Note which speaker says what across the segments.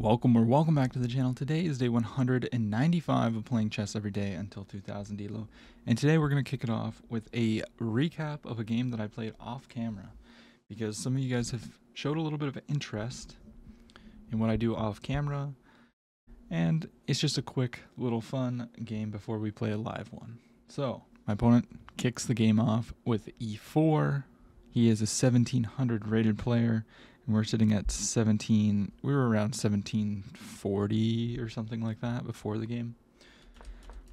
Speaker 1: Welcome back to the channel. Today is day 195 of playing chess every day until 2000 Elo. And today we're going to kick it off with a recap of a game that I played off camera, because some of you guys have showed a little bit of interest in what I do off camera, and it's just a quick little fun game before we play a live one. So my opponent kicks the game off with e4. He is a 1700 rated player. And we're sitting at 17, we were around 1740 or something like that before the game.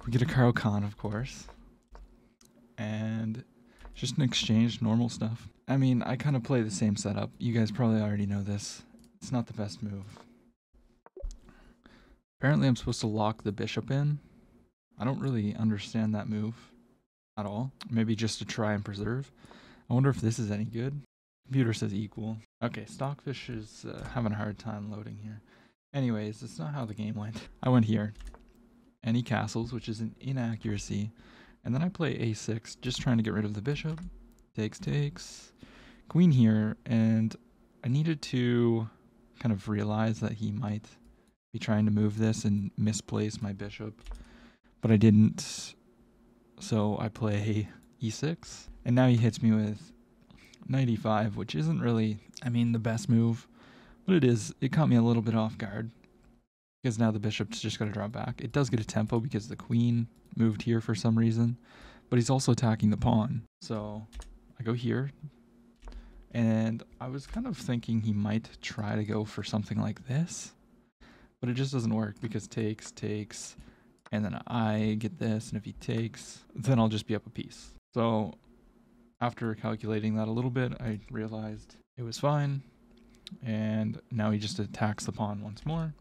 Speaker 1: We get a Caro-Kann, of course. And just an exchange, normal stuff. I mean, I kind of play the same setup. You guys probably already know this. It's not the best move. Apparently I'm supposed to lock the bishop in. I don't really understand that move at all. Maybe just to try and preserve. I wonder if this is any good. Computer says equal. Okay, Stockfish is having a hard time loading here. Anyways, that's not how the game went. I went here, and he castles, which is an inaccuracy. And then I play a6, just trying to get rid of the bishop. Takes. Queen here, and I needed to kind of realize that he might be trying to move this and misplace my bishop. But I didn't, so I play e6. And now he hits me with knight e5, which isn't really, the best move, but it caught me a little bit off guard, because now the bishop's just got to drop back. It does get a tempo because the queen moved here for some reason, but he's also attacking the pawn. So I go here, and I was kind of thinking he might try to go for something like this, but it just doesn't work because takes, and then I get this, and if he takes, then I'll just be up a piece. So after calculating that a little bit, I realized it was fine, and now he just attacks the pawn once more.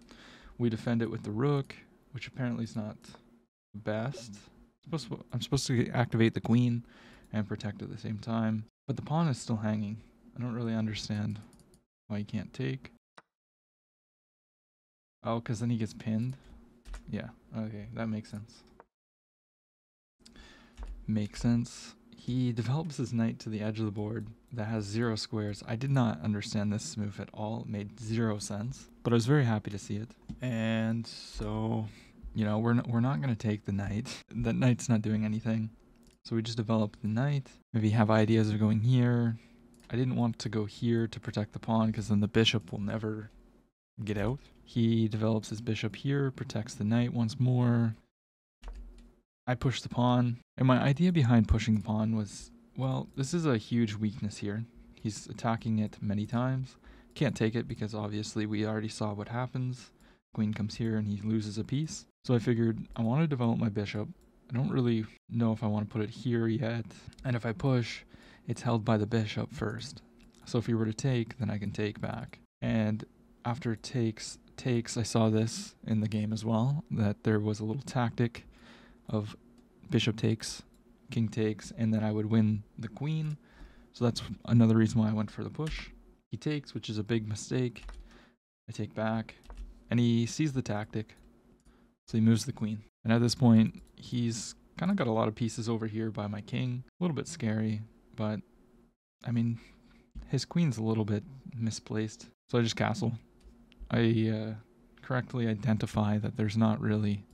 Speaker 1: We defend it with the rook, which apparently is not the best. I'm supposed to activate the queen and protect at the same time, but the pawn is still hanging. I don't really understand why he can't take. Oh, because then he gets pinned? Yeah, okay, that makes sense. He develops his knight to the edge of the board that has 0 squares. I did not understand this move at all. It made 0 sense, but I was very happy to see it. And so, we're not going to take the knight. That knight's not doing anything. So we just develop the knight. Maybe have ideas of going here. I didn't want to go here to protect the pawn, because then the bishop will never get out. He develops his bishop here, protects the knight once more. I push the pawn, and my idea behind pushing the pawn was, well, this is a huge weakness here. He's attacking it many times. Can't take it because obviously we already saw what happens. Queen comes here and he loses a piece. So I figured I want to develop my bishop. I don't really know if I want to put it here yet. And if I push, it's held by the bishop first. So if he were to take, then I can take back. And after it takes, I saw this in the game as well, that there was a little tactic of bishop takes, king takes, and then I would win the queen. So that's another reason why I went for the push. He takes, which is a big mistake. I take back, and he sees the tactic, so he moves the queen. And at this point, he's kind of got a lot of pieces over here by my king. A little bit scary, but his queen's a little bit misplaced. So I just castle. I correctly identify that there's not really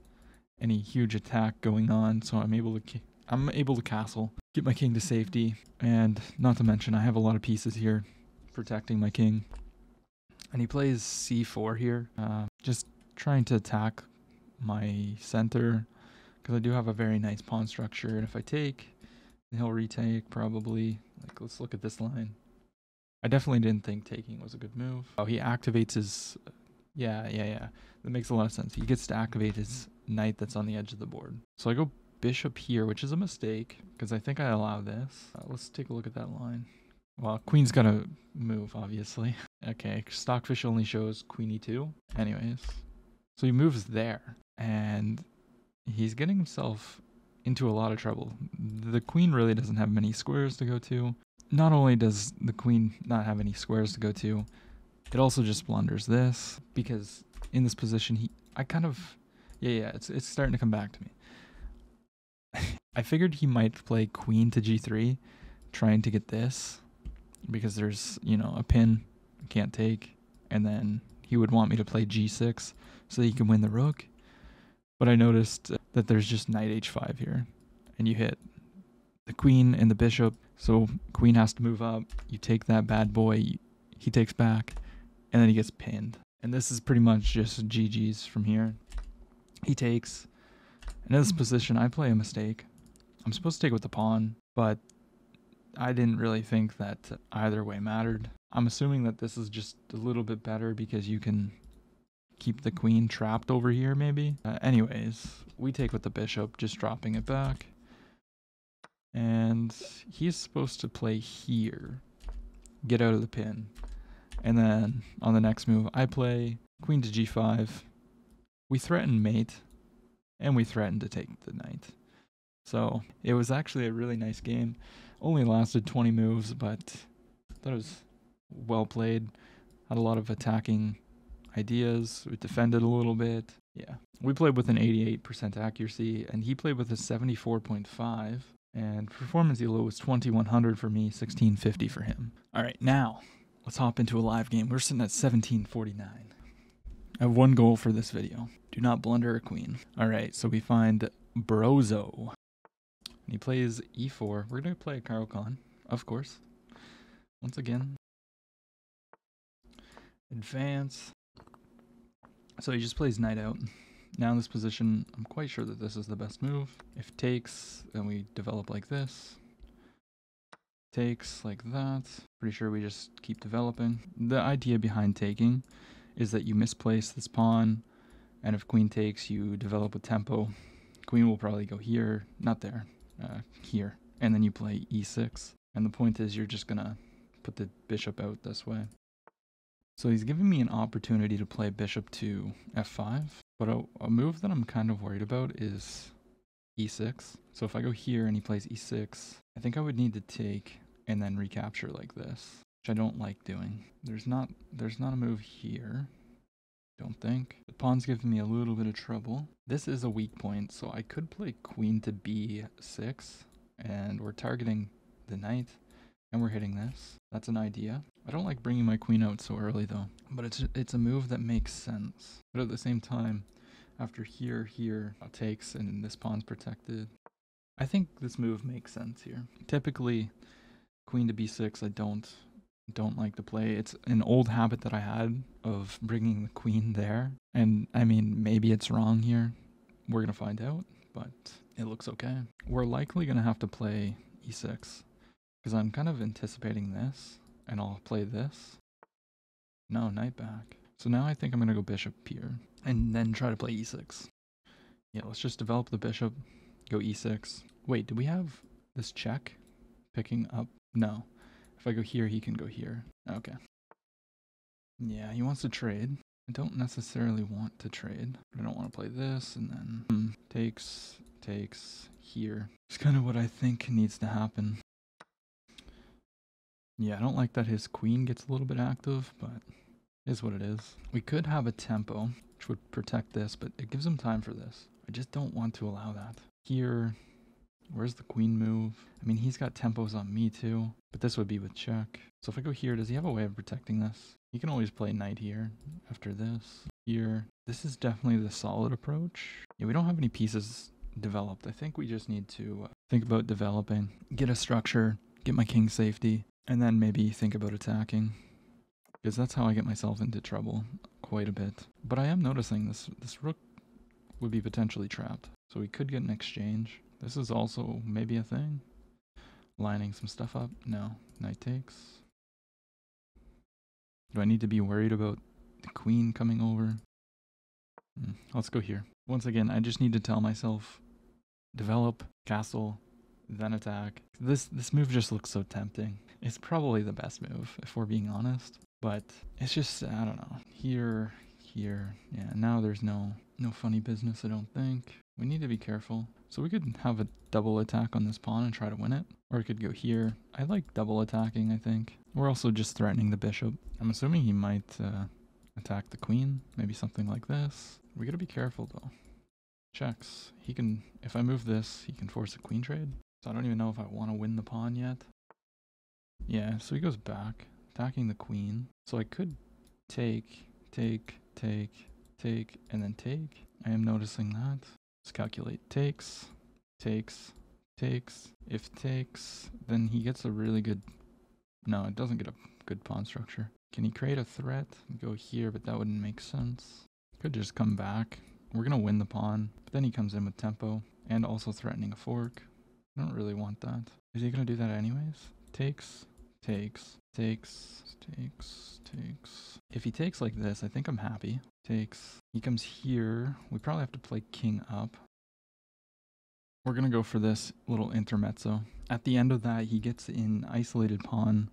Speaker 1: any huge attack going on, so I'm able to castle, get my king to safety, and not to mention I have a lot of pieces here protecting my king. And he plays c4 here, just trying to attack my center, because I do have a very nice pawn structure, and if I take, then he'll retake probably. Like, let's look at this line. I definitely didn't think taking was a good move. Oh, he activates his, yeah, that makes a lot of sense. He gets to activate his knight that's on the edge of the board. So I go bishop here, which is a mistake, because I think I allow this. Let's take a look at that line. Well, queen's gotta move, obviously. Okay, Stockfish only shows queen e2. Anyways, so he moves there, and he's getting himself into a lot of trouble. The queen really doesn't have many squares to go to. Not only does the queen not have any squares to go to, it also just blunders this, because in this position, it's starting to come back to me. I figured he might play queen to g3, trying to get this, because there's, a pin, can't take, and then he would want me to play g6 so that he can win the rook. But I noticed that there's just knight h5 here. And you hit the queen and the bishop. So queen has to move up. You take that bad boy. He takes back. And then he gets pinned. And this is pretty much just GG's from here. He takes. And in this position, I play a mistake. I'm supposed to take with the pawn. But I didn't really think that either way mattered. I'm assuming that this is just a little bit better because you can keep the queen trapped over here maybe. Anyways, we take with the bishop, just dropping it back. And he's supposed to play here, get out of the pin. And then on the next move, I play queen to g5. We threaten mate, and we threaten to take the knight. So it was actually a really nice game. Only lasted 20 moves, but I thought it was well played. Had a lot of attacking ideas. We defended a little bit. Yeah. We played with an 88% accuracy, and he played with a 74.5. And performance elo was 2100 for me, 1650 for him. All right, now let's hop into a live game. We're sitting at 1749. I have one goal for this video. Do not blunder a queen. All right, so we find Brozo. And he plays e4. We're going to play a Caro-Kann, of course. Once again. Advance. So he just plays knight out. Now in this position, I'm quite sure that this is the best move. If takes, then we develop like this. Takes like that. Pretty sure we just keep developing. The idea behind taking is that you misplace this pawn, and if queen takes, you develop with tempo. Queen will probably go here, not there, here. And then you play e6. And the point is you're just gonna put the bishop out this way. So he's giving me an opportunity to play bishop to f5, but a move that I'm kind of worried about is e6. So if I go here and he plays e6, I think I would need to take and then recapture like this, which I don't like doing. There's not a move here, don't think. The pawn's giving me a little bit of trouble. This is a weak point, so I could play queen to b6, and we're targeting the knight. And we're hitting this. That's an idea. I don't like bringing my queen out so early though. But it's a move that makes sense. But at the same time, after here takes and this pawn's protected. I think this move makes sense here. Typically, queen to b6 I don't like to play. It's an old habit that I had of bringing the queen there. And I mean, maybe it's wrong here. We're going to find out, but it looks okay. We're likely going to have to play e6. Because I'm kind of anticipating this, and I'll play this. No, knight back. So now I think I'm going to go bishop here, and then try to play e6. Yeah, let's just develop the bishop, go e6. Wait, do we have this check picking up? No. If I go here, he can go here. Okay. Yeah, he wants to trade. I don't necessarily want to trade. But I don't want to play this, and then takes here. It's kind of what I think needs to happen. Yeah, I don't like that his queen gets a little bit active, but it is what it is. We could have a tempo, which would protect this, but it gives him time for this. I just don't want to allow that. Here, where's the queen move? I mean, he's got tempos on me too, but this would be with check. So if I go here, does he have a way of protecting this? He can always play knight here after this. Here, this is definitely the solid approach. Yeah, we don't have any pieces developed. I think we just need to think about developing, get a structure, get my king safety, and then maybe think about attacking. Because that's how I get myself into trouble quite a bit. But I am noticing this rook would be potentially trapped. So we could get an exchange. This is also maybe a thing. Lining some stuff up. No. Knight takes. Do I need to be worried about the queen coming over? Let's go here. Once again, I just need to tell myself, develop, castle, then attack. This move just looks so tempting. It's probably the best move, if we're being honest. But it's just, I don't know. Here. Yeah, now there's no funny business, I don't think. We need to be careful. So we could have a double attack on this pawn and try to win it. Or we could go here. I like double attacking, I think. We're also just threatening the bishop. I'm assuming he might attack the queen. Maybe something like this. We gotta be careful, though. Checks. He can, if I move this, he can force a queen trade. So I don't even know if I want to win the pawn yet. Yeah, so he goes back, attacking the queen. So I could take take, take, take, and then take. I am noticing that. Let's calculate. Takes, takes, takes. If takes, then he gets a really good... No, it doesn't get a good pawn structure. Can he create a threat? Go here, but that wouldn't make sense. Could just come back. We're going to win the pawn. But then he comes in with tempo and also threatening a fork. I don't really want that. Is he going to do that anyways? Takes, takes, takes, takes, takes. If he takes like this, I think I'm happy. Takes. He comes here. We probably have to play king up. We're going to go for this little intermezzo. At the end of that, he gets in isolated pawn.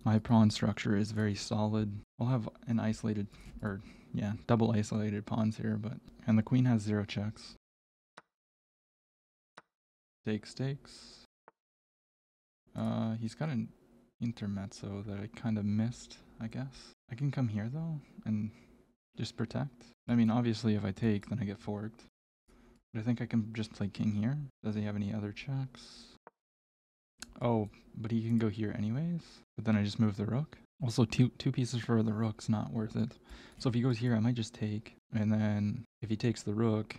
Speaker 1: My pawn structure is very solid. I'll have an isolated, or yeah, double isolated pawns here, but... And the queen has 0 checks. Takes, takes. He's got an intermezzo that I kind of missed, I guess. I can come here, though, and just protect. I mean, obviously, if I take, then I get forked. But I think I can just play king here. Does he have any other checks? Oh, but he can go here anyways. But then I just move the rook. Also, two pieces for the rook's not worth it. So if he goes here, I might just take. And then if he takes the rook,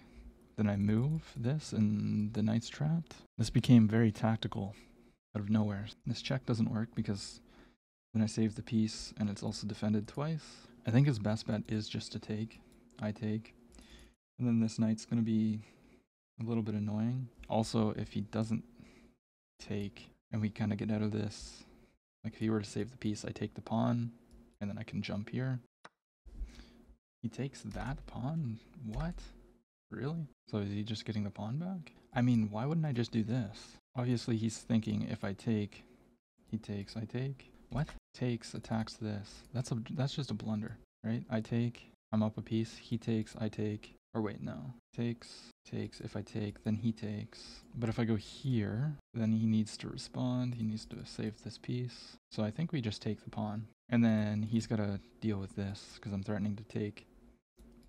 Speaker 1: then I move this and the knight's trapped. This became very tactical out of nowhere. This check doesn't work because then I save the piece and it's also defended twice. I think his best bet is just to take. I take. And then this knight's going to be a little bit annoying. Also, if he doesn't take and we kind of get out of this, like if he were to save the piece, I take the pawn and then I can jump here. He takes that pawn? What? Really? So is he just getting the pawn back? I mean, why wouldn't I just do this? Obviously he's thinking if I take, he takes, I take. What? Takes, attacks this. That's just a blunder, right? I take, I'm up a piece, he takes, I take. Or wait, no. Takes, takes, if I take, then he takes. But if I go here, then he needs to respond, he needs to save this piece. So I think we just take the pawn. And then he's got to deal with this, because I'm threatening to take,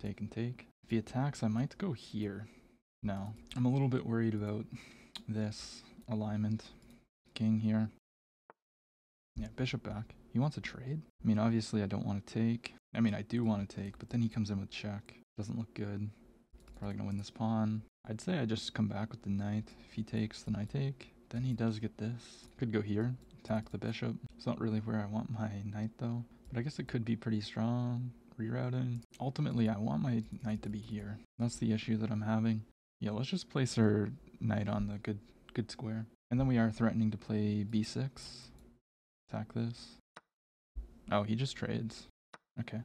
Speaker 1: take and take. If he attacks, I might go here. No. I'm a little bit worried about this alignment. King here. Yeah, bishop back. He wants a trade. I mean, obviously I don't want to take. I mean, I do want to take, but then he comes in with check. Doesn't look good. Probably gonna win this pawn. I'd say I just come back with the knight. If he takes, then I take. Then he does get this. Could go here, attack the bishop. It's not really where I want my knight though. But I guess it could be pretty strong. Rerouting. Ultimately, I want my knight to be here. That's the issue that I'm having. Yeah, let's just place our knight on the good square. And then we are threatening to play b6. Attack this. Oh, he just trades. Okay.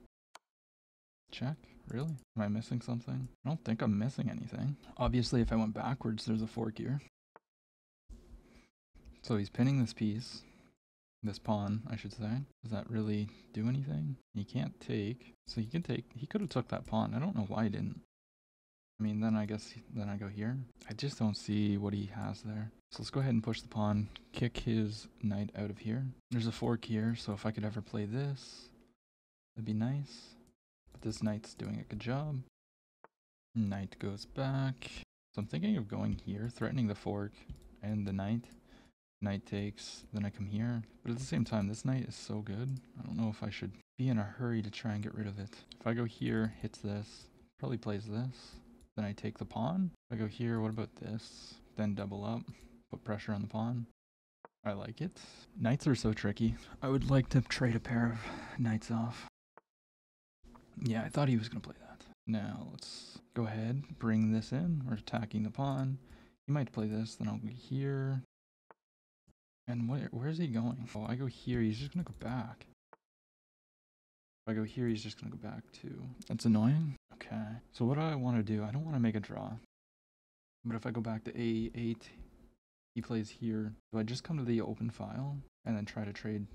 Speaker 1: Check? Really? Am I missing something? I don't think I'm missing anything. Obviously, if I went backwards, there's a fork here. So he's pinning this piece. This pawn, I should say. Does that really do anything? He can't take. So he can take. He could have took that pawn. I don't know why he didn't. I mean, then I guess, then I go here. I just don't see what he has there. So let's go ahead and push the pawn. Kick his knight out of here. There's a fork here, so if I could ever play this, that'd be nice. But this knight's doing a good job. Knight goes back. So I'm thinking of going here, threatening the fork and the knight. Knight takes, then I come here. But at the same time, this knight is so good. I don't know if I should be in a hurry to try and get rid of it. If I go here, hits this, probably plays this. Then I take the pawn. If I go here, what about this? Then double up, put pressure on the pawn. I like it. Knights are so tricky. I would like to trade a pair of knights off. Yeah, I thought he was going to play that. Now, let's go ahead, bring this in. We're attacking the pawn. He might play this, then I'll go here. And where's he going? Oh, I go here, he's just going to go back. If I go here, he's just going to go back too. That's annoying. Okay, so what do I want to do? I don't want to make a draw. But if I go back to A8, he plays here. Do I just come to the open file and then try to trade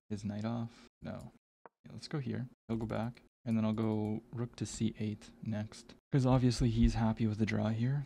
Speaker 1: his knight off? No. Yeah, let's go here. He'll go back. And then I'll go rook to C8 next. Because obviously he's happy with the draw here.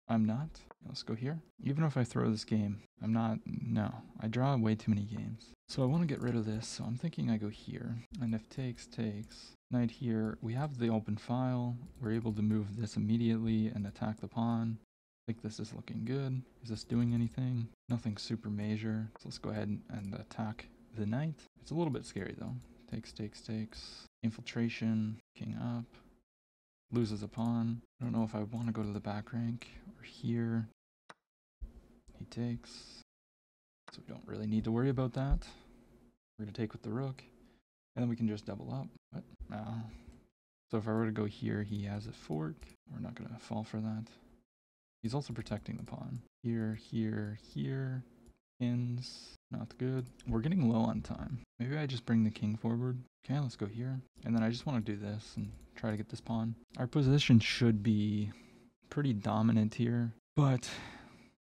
Speaker 1: I'm not. Let's go here. Even if I throw this game, I'm not. No, I draw way too many games. So I want to get rid of this. So I'm thinking I go here. And if takes, takes. Knight here. We have the open file. We're able to move this immediately and attack the pawn. I think this is looking good. Is this doing anything? Nothing super major. So let's go ahead and attack the knight. It's a little bit scary though. Takes. Infiltration, king up. Loses a pawn. I don't know if I want to go to the back rank or here. He takes. So we don't really need to worry about that. We're going to take with the rook. And then we can just double up. What? No. So if I were to go here, he has a fork. We're not going to fall for that. He's also protecting the pawn. Here. Pins. Not good. We're getting low on time. Maybe I just bring the king forward. Okay, let's go here. And then I just want to do this and try to get this pawn. Our position should be pretty dominant here, but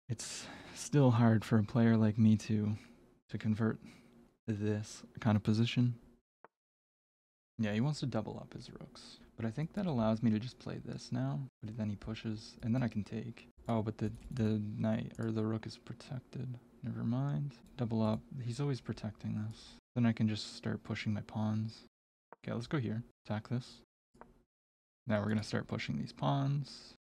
Speaker 1: it's still hard for a player like me to convert this kind of position. Yeah, he wants to double up his rooks. But I think that allows me to just play this now. But then he pushes, and then I can take. Oh, but the knight, or the rook is protected. Never mind. Double up. He's always protecting this. Then I can just start pushing my pawns. Okay, let's go here. Attack this. Now we're going to start pushing these pawns.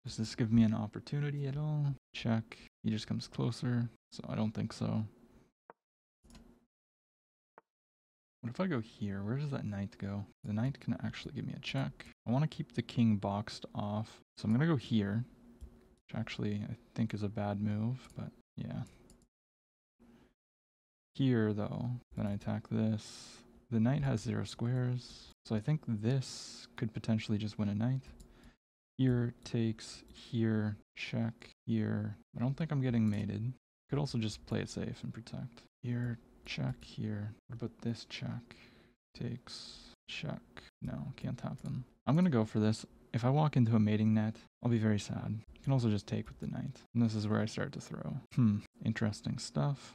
Speaker 1: Does this give me an opportunity at all? Check. He just comes closer. So I don't think so. What if I go here? Where does that knight go? The knight can actually give me a check. I want to keep the king boxed off. So I'm going to go here. Which actually I think is a bad move, but yeah. Here though, then I attack this. The knight has 0 squares. So I think this could potentially just win a knight. Here takes, here check, here. I don't think I'm getting mated. Could also just play it safe and protect. Here check, here. What about this check? Takes, check. No, can't happen. I'm gonna go for this. If I walk into a mating net, I'll be very sad. You can also just take with the knight. And this is where I start to throw. Interesting stuff.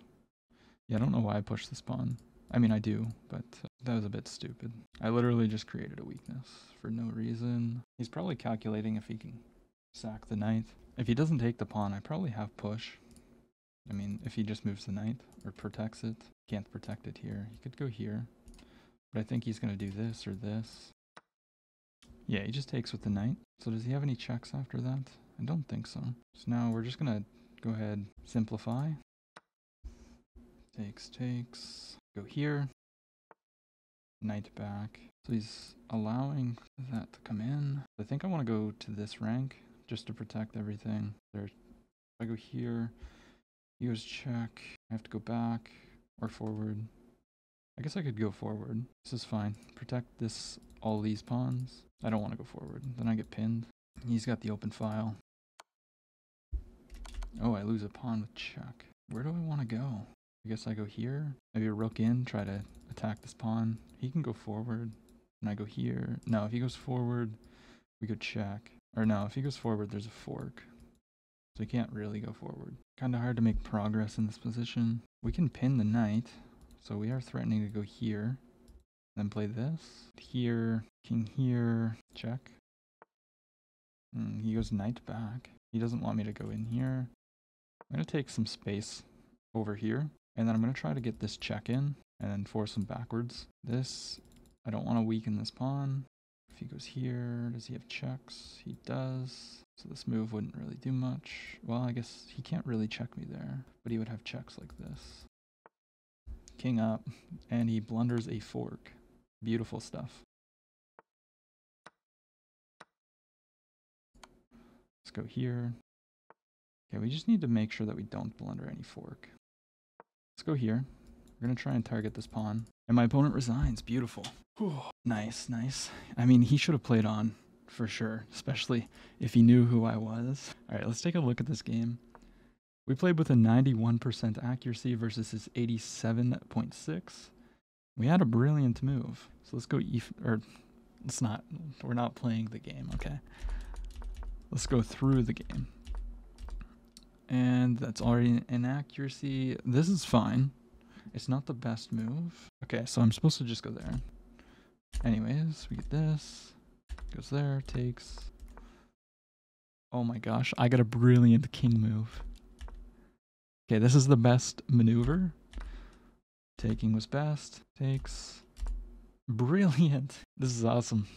Speaker 1: Yeah, I don't know why I pushed this pawn. I mean, I do, but that was a bit stupid. I literally just created a weakness for no reason. He's probably calculating if he can sack the knight. If he doesn't take the pawn, I probably have push. I mean, if he just moves the knight or protects it, can't protect it here. He could go here, but I think he's going to do this or this. Yeah, he just takes with the knight. So does he have any checks after that? I don't think so. So now we're just going to go ahead, simplify. Takes. Go here. Knight back. So he's allowing that to come in. I think I want to go to this rank just to protect everything. If I go here, he goes check. I have to go back or forward. I guess I could go forward. This is fine. Protect all these pawns. I don't want to go forward. Then I get pinned. He's got the open file. Oh, I lose a pawn with check. Where do I want to go? I guess I go here. Maybe a rook in, try to attack this pawn. He can go forward. And I go here. No, if he goes forward, we go check. Or no, if he goes forward, there's a fork. So he can't really go forward. Kind of hard to make progress in this position. We can pin the knight. So we are threatening to go here. Then play this. Here. King here. Check. He goes knight back. He doesn't want me to go in here. I'm going to take some space over here. And then I'm going to try to get this check in. And then force him backwards. This, I don't want to weaken this pawn. If he goes here, does he have checks? He does. So this move wouldn't really do much. Well, I guess he can't really check me there. But he would have checks like this. King up. And he blunders a fork. Beautiful stuff. Let's go here. Okay, we just need to make sure that we don't blunder any fork. Let's go here. We're going to try and target this pawn. And my opponent resigns. Beautiful. Whew. Nice. I mean, he should have played on for sure, especially if he knew who I was. All right, let's take a look at this game. We played with a 91% accuracy versus his 87.6. We had a brilliant move. So let's go we're not playing the game, okay? Let's go through the game. And that's already an accuracy. This is fine. It's not the best move. Okay, so I'm supposed to just go there. Anyways, we get this. Goes there, takes. Oh my gosh, I got a brilliant king move. Okay, this is the best maneuver. Taking was best. Takes. Brilliant. This is awesome.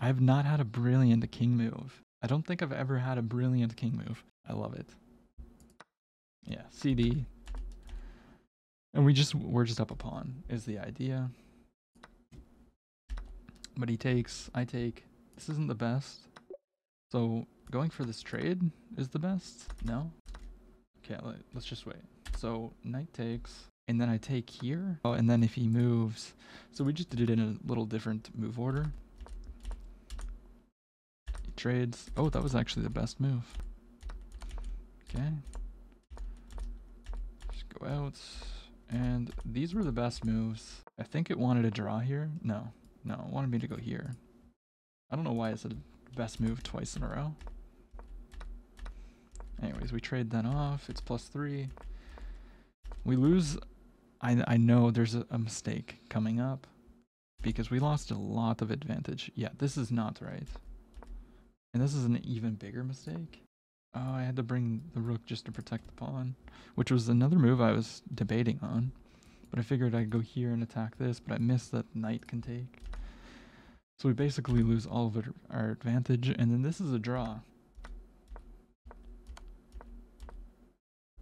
Speaker 1: I have not had a brilliant king move. I don't think I've ever had a brilliant king move. I love it. Yeah, CD. And we're just up a pawn is the idea. But he takes, I take. This isn't the best. So going for this trade is the best? No? Okay, let's just wait. So knight takes, and then I take here. Oh, and then if he moves, so we just did it in a little different move order. He trades. Oh, that was actually the best move. Okay. Just go out. And these were the best moves. I think it wanted a draw here. No, it wanted me to go here. I don't know why it said best move twice in a row. Anyways, we trade that off. It's +3. We lose. I know there's a mistake coming up because we lost a lot of advantage. Yeah, this is not right. And this is an even bigger mistake. Oh, I had to bring the rook just to protect the pawn, which was another move I was debating on. But I figured I'd go here and attack this, but I missed that knight can take. So we basically lose all of our advantage, and then this is a draw.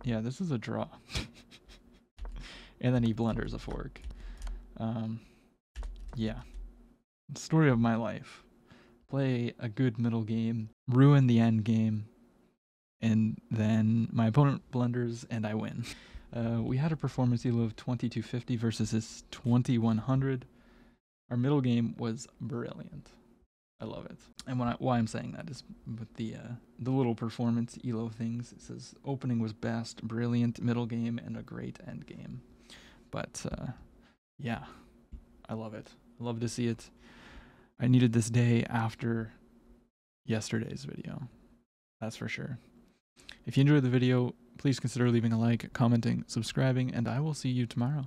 Speaker 1: Yeah, this is a draw. And then he blunders a fork. Yeah. Story of my life. Play a good middle game, ruin the end game, and then my opponent blunders and I win. We had a performance elo of 2250 versus his 2100. Our middle game was brilliant. I love it. And why I'm saying that is with the little performance elo things. It says opening was best, brilliant middle game, and a great end game. But yeah, I love it. I love to see it. I needed this day after yesterday's video. That's for sure. If you enjoyed the video, please consider leaving a like, commenting, subscribing, and I will see you tomorrow.